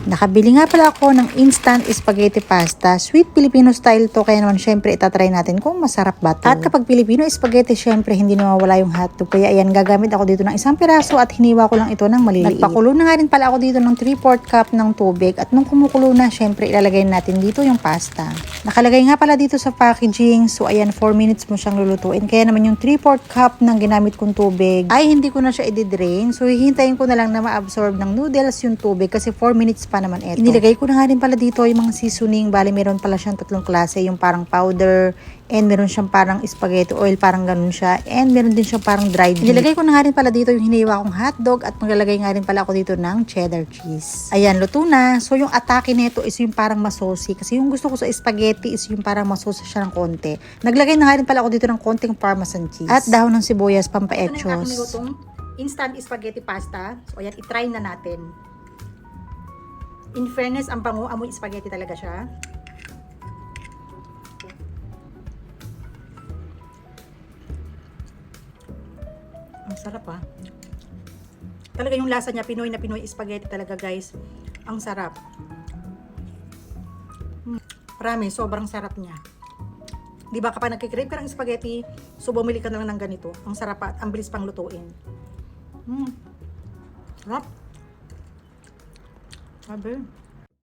Nakabili nga pala ako ng instant spaghetti pasta. Sweet Filipino style to, kaya naman syempre itatry natin kung masarap ba to. At kapag Filipino spaghetti, syempre hindi nawawala yung hotdog. Kaya ayan, gagamit ako dito ng isang piraso at hiniwa ko lang ito ng maliliit. Nagpakulo na nga rin pala ako dito ng 3/4 cup ng tubig. At nung kumukulo na, syempre ilalagay natin dito yung pasta. Nakalagay nga pala dito sa packaging. So ayan, 4 minutes mo siyang lulutuin. Kaya naman yung 3/4 cup ng ginamit kong tubig ay hindi ko na siya i-drain. So hihintayin ko na lang na ma-absorb ng noodles yung tubig kasi 4 minutes pa naman ito. Inilagay ko na nga rin pala dito yung mga seasoning. Bali, meron pala siyang 3 klase. Yung parang powder, and meron siyang parang spaghetti oil, parang ganun siya. And meron din siyang parang dried meat. Inilagay ko na nga rin pala dito yung hiniwa kong hotdog at maglalagay nga rin pala ako dito ng cheddar cheese. Ayan, luto na. So, yung atake nito is yung parang masosi. Kasi yung gusto ko sa spaghetti is yung parang masosi siya ng konti. Naglagay na nga rin pala ako dito ng konting parmesan cheese. At dahon ng sibuyas, pampaechos. Ito na yung aking nilutong instant spaghetti pasta. So, ayan, itry na natin. In fairness, ang bango, amoy spaghetti talaga siya. Ang sarap ah. Talaga yung lasa niya, Pinoy na Pinoy spaghetti talaga guys. Ang sarap. Promise, sobrang sarap niya. Di ba kapag nagkikrave ka ng spaghetti, so bumili ka na lang ng ganito. Ang sarap at ang bilis pang lutuin. Sarap. Sabi.